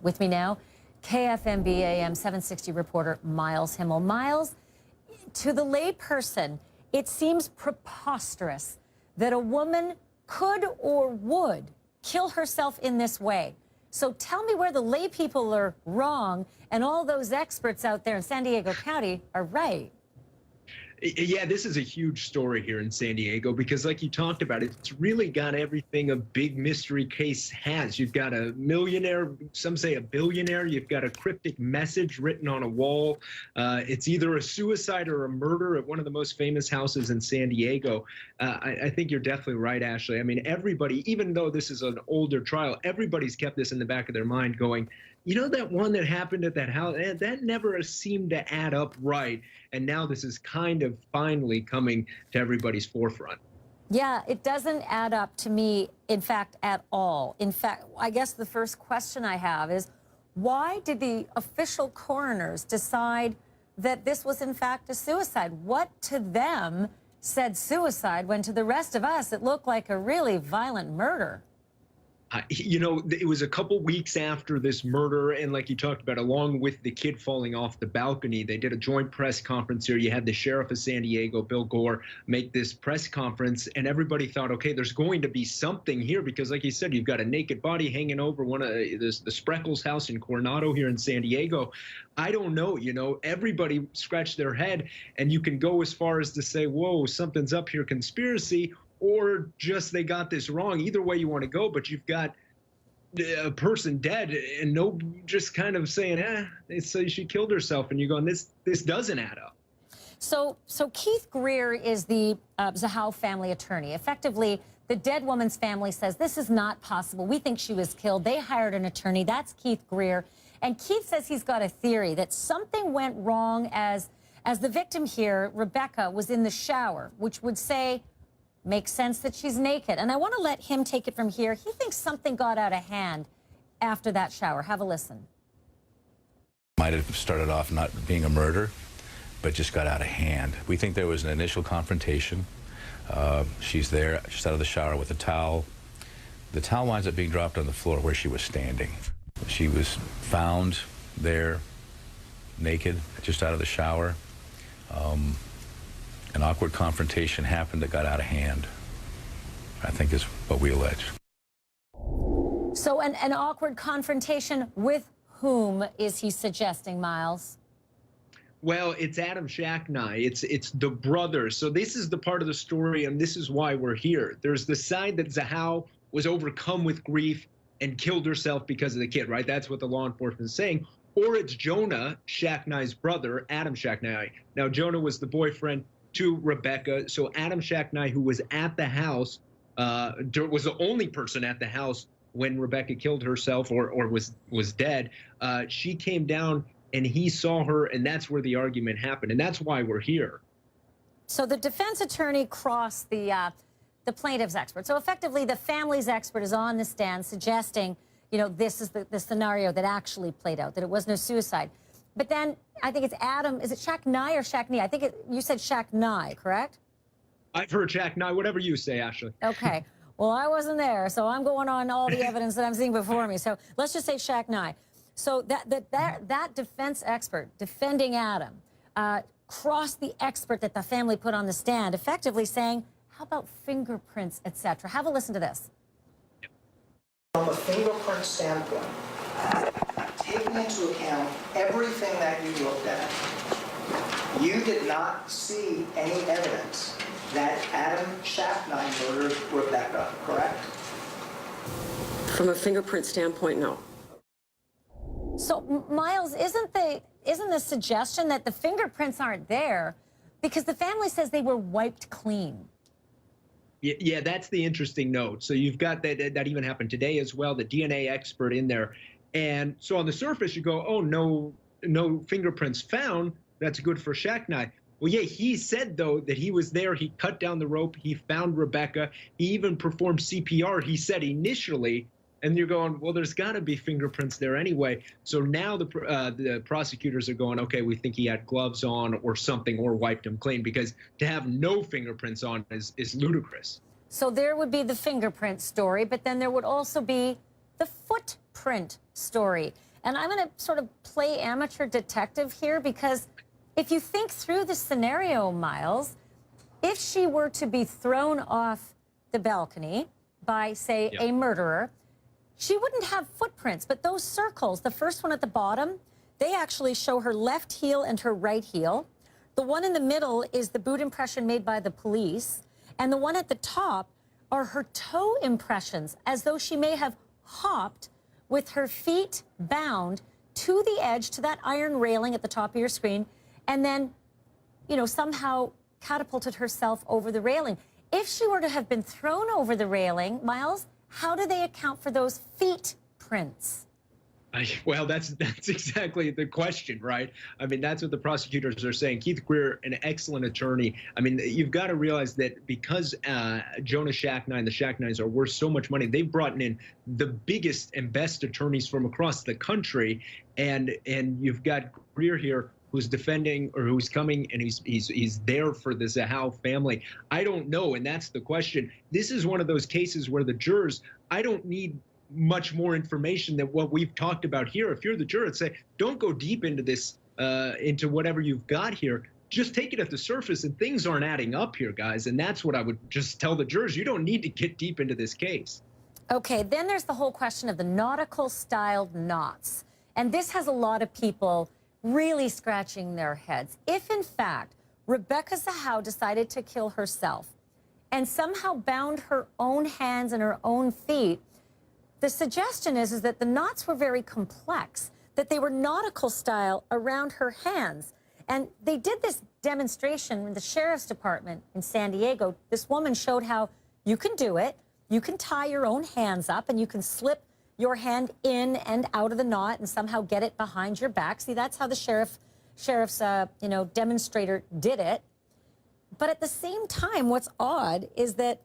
With me now, KFMB AM 760 reporter Miles Himmel. Miles, to the layperson, it seems preposterous that a woman could or would kill herself in this way. So tell me where the lay people are wrong and all those experts out there in San Diego County are right. Yeah, this is a huge story here in San Diego because, like you talked about, it's really got everything a big mystery case has. You've got a millionaire, some say a billionaire. You've got a cryptic message written on a wall. It's either a suicide or a murder at one of the most famous houses in San Diego. I think you're definitely right, Ashley. I mean, everybody, even though this is an older trial, everybody's kept this in the back of their mind going, you know, that one that happened at that house, that never seemed to add up right. And now this is kind of finally coming to everybody's forefront. Yeah, it doesn't add up to me, in fact, at all. In fact, I guess the first question I have is, why did the official coroners decide that this was, in fact, a suicide? What to them said suicide when to the rest of us it looked like a really violent murder? You know, it was a couple weeks after this murder, and like you talked about, along with the kid falling off the balcony, they did a joint press conference here. You had the sheriff of San Diego, Bill Gore, make this press conference, and everybody thought, okay, there's going to be something here because, like you said, you've got a naked body hanging over one of the Spreckles house in Coronado here in San Diego. I don't know, you know, everybody scratched their head, and you can go as far as to say, whoa, something's up here, conspiracy, or just they got this wrong. Either way you want to go, but you've got a person dead and no just kind of saying, so she killed herself, and you're going, this doesn't add up. So Keith Greer is the Zahau family attorney. Effectively, the dead woman's family says this is not possible. We think she was killed. They hired an attorney. That's Keith Greer. And Keith says he's got a theory that something went wrong as the victim here, Rebecca, was in the shower, which would say, makes sense that she's naked. And I want to let him take it from here. He thinks something got out of hand after that shower. Have a listen. Might have started off not being a murder, but just got out of hand. We think there was an initial confrontation. She's there, she's out of the shower with a towel. The towel winds up being dropped on the floor where she was standing. She was found there, naked, just out of the shower. An awkward confrontation happened that got out of hand, I think is what we allege. So an awkward confrontation with whom is he suggesting, Miles? Well, it's Adam Shacknai. It's the brother. So this is the part of the story, and this is why we're here. There's the side that Zahau was overcome with grief and killed herself because of the kid, right? That's what the law enforcement is saying. Or it's Jonah, Shacknai's brother, Adam Shacknai. Now, Jonah was the boyfriend to Rebecca. So Adam Shacknai, who was at the house, was the only person at the house when Rebecca killed herself or was dead. She came down and he saw her, and that's where the argument happened. And that's why we're here. So the defense attorney crossed the plaintiff's expert. So effectively, the family's expert is on the stand suggesting, you know, this is the scenario that actually played out, that it was no suicide. But then I think it's Adam. Is it Shacknai or Shacknai? I think you said Shacknai, correct? I've heard Shacknai, whatever you say, Ashley. Okay. Well, I wasn't there, so I'm going on all the evidence that I'm seeing before me. So let's just say Shacknai. So that defense expert defending Adam crossed the expert that the family put on the stand, effectively saying, how about fingerprints, etc.? Have a listen to this. From a fingerprint standpoint, taking into account everything that you looked at, you did not see any evidence that Adam Shacknai murdered Rebecca, correct? From a fingerprint standpoint, no. So, Miles, isn't the suggestion that the fingerprints aren't there because the family says they were wiped clean? Yeah, that's the interesting note. So you've got that even happened today as well, the DNA expert in there. And so on the surface, you go, oh, no fingerprints found. That's good for Shacknai. Well, yeah, he said, though, that he was there. He cut down the rope. He found Rebecca. He even performed CPR, he said initially. And you're going, well, there's got to be fingerprints there anyway. So now the prosecutors are going, okay, we think he had gloves on or something or wiped him clean, because to have no fingerprints on is ludicrous. So there would be the fingerprint story, but then there would also be the footprint story. And I'm going to sort of play amateur detective here, because if you think through the scenario, Miles, if she were to be thrown off the balcony by, say, a murderer, she wouldn't have footprints. But those circles, the first one at the bottom, they actually show her left heel and her right heel. The one in the middle is the boot impression made by the police. And the one at the top are her toe impressions, as though she may have hopped with her feet bound to the edge, to that iron railing at the top of your screen, and then, you know, somehow catapulted herself over the railing. If she were to have been thrown over the railing, Miles, how do they account for those feet prints? Well, that's exactly the question, right? I mean, that's what the prosecutors are saying. Keith Greer, an excellent attorney. I mean, you've got to realize that because Jonah Shacknai and the Shacknais are worth so much money, they've brought in the biggest and best attorneys from across the country, and you've got Greer here, who's defending, or who's coming, and he's there for the Zahau family. I don't know, and that's the question. This is one of those cases where the jurors, I don't need much more information than what we've talked about here. If you're the juror, I'd say, don't go deep into this, into whatever you've got here. Just take it at the surface, and things aren't adding up here, guys. And that's what I would just tell the jurors. You don't need to get deep into this case. Okay, then there's the whole question of the nautical styled knots. And this has a lot of people really scratching their heads. If, in fact, Rebecca Zahau decided to kill herself and somehow bound her own hands and her own feet, the suggestion is that the knots were very complex, that they were nautical style around her hands. And they did this demonstration in the sheriff's department in San Diego. This woman showed how you can do it. You can tie your own hands up, and you can slip your hand in and out of the knot and somehow get it behind your back. See, that's how the sheriff's demonstrator did it. But at the same time, what's odd is that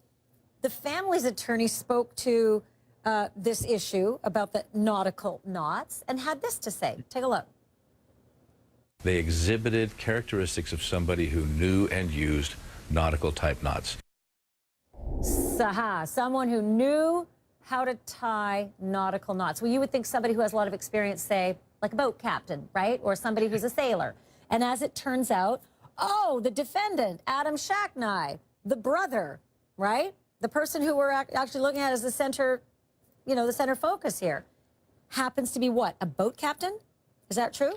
the family's attorney spoke to this issue about the nautical knots and had this to say. Take a look. They exhibited characteristics of somebody who knew and used nautical type knots. Someone who knew how to tie nautical knots. Well, you would think somebody who has a lot of experience, say, like a boat captain, right? Or somebody who's a sailor. And as it turns out, oh, the defendant, Adam Shacknai, the brother, right? The person who we're actually looking at as the center, you know, the center focus here, happens to be what? A boat captain? Is that true?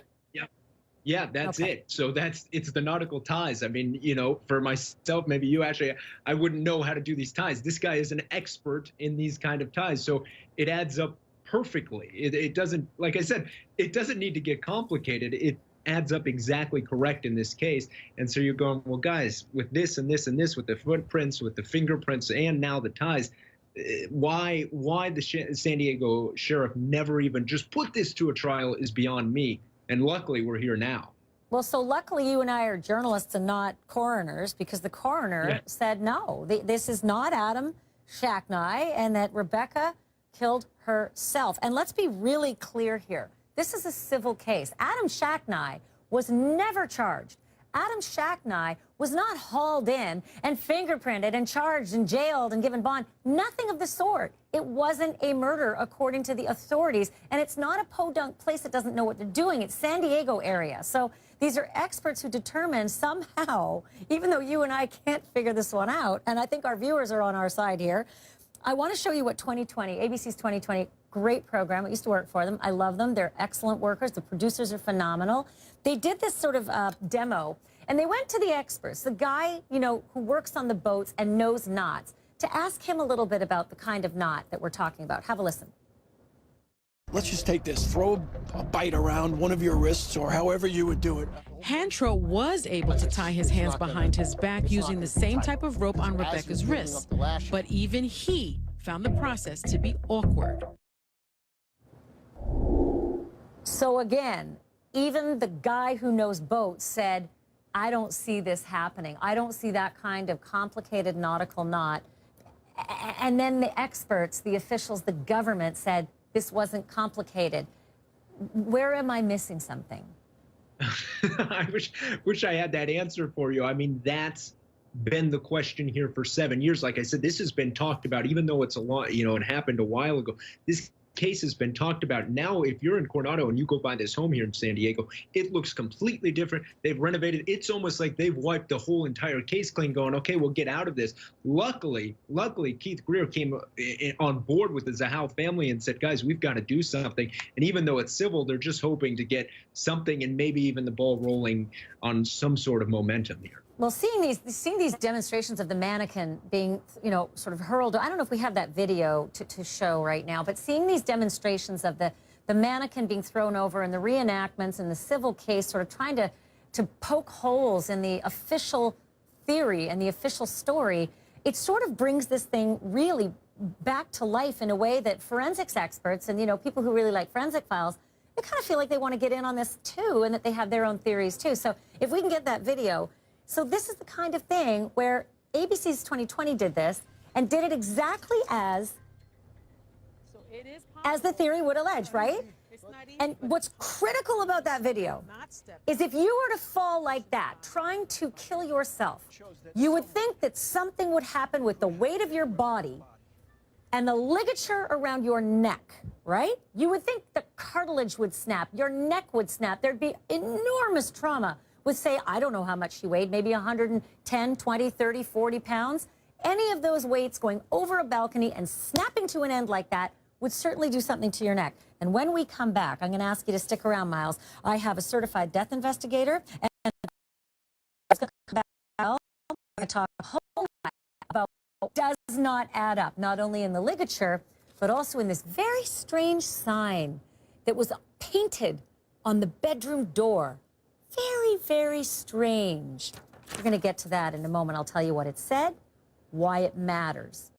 Yeah, that's it. So it's the nautical ties. I mean, you know, for myself, maybe you actually, I wouldn't know how to do these ties. This guy is an expert in these kind of ties. So it adds up perfectly. It doesn't, like I said, it doesn't need to get complicated. It adds up exactly correct in this case. And so you're going, well, guys, with this and this and this, with the footprints, with the fingerprints, and now the ties, why the San Diego sheriff never even just put this to a trial is beyond me. And luckily, we're here now. Well, so luckily you and I are journalists and not coroners, because the coroner said no, this is not Adam Shacknai, and that Rebecca killed herself. And let's be really clear here. This is a civil case. Adam Shacknai was never charged. Adam Shacknai was not hauled in and fingerprinted and charged and jailed and given bond. Nothing of the sort. It wasn't a murder, according to the authorities. And it's not a podunk place that doesn't know what they're doing. It's San Diego area. So these are experts who determine somehow, even though you and I can't figure this one out, and I think our viewers are on our side here, I want to show you what 2020, ABC's 2020, great program. I used to work for them. I love them. They're excellent workers. The producers are phenomenal. They did this sort of demo, and they went to the experts, the guy, you know, who works on the boats and knows knots, to ask him a little bit about the kind of knot that we're talking about. Have a listen. Let's just take this. Throw a bite around one of your wrists, or however you would do it. Hantro was able to tie his hands behind his back using the same type of rope on Rebecca's wrists, but even he found the process to be awkward. So again, even the guy who knows boats said, I don't see this happening. I don't see that kind of complicated nautical knot. And then the experts, the officials, the government said this wasn't complicated. Where am I missing something? I wish I had that answer for you. I mean, that's been the question here for 7 years. Like I said, this has been talked about, even though it's a lot, you know, it happened a while ago. This case has been talked about. Now, if you're in Coronado and you go by this home here in San Diego, it looks completely different. They've renovated. It's almost like they've wiped the whole entire case clean, going, okay, we'll get out of this. Luckily, Keith Greer came on board with the Zahau family and said, guys, we've got to do something. And even though it's civil, they're just hoping to get something and maybe even the ball rolling on some sort of momentum here. Well, seeing these demonstrations of the mannequin being, sort of hurled, I don't know if we have that video to show right now, but seeing these demonstrations of the mannequin being thrown over and the reenactments and the civil case sort of trying to poke holes in the official theory and the official story, it sort of brings this thing really back to life in a way that forensics experts and, people who really like forensic files, they kind of feel like they want to get in on this too and that they have their own theories too. So if we can get that video. So this is the kind of thing where ABC's 2020 did this and did it exactly as the theory would allege, right? And what's critical about that video is if you were to fall like that, trying to kill yourself, you would think that something would happen with the weight of your body and the ligature around your neck, right? You would think the cartilage would snap, your neck would snap, there'd be enormous trauma. With, say, I don't know how much she weighed, maybe 110, 20, 30, 40 pounds. Any of those weights going over a balcony and snapping to an end like that would certainly do something to your neck. And when we come back, I'm going to ask you to stick around, Miles. I have a certified death investigator, and I'm going to come back and talk a whole lot about what does not add up, not only in the ligature, but also in this very strange sign that was painted on the bedroom door. Very, very strange. We're going to get to that in a moment. I'll tell you what it said, why it matters.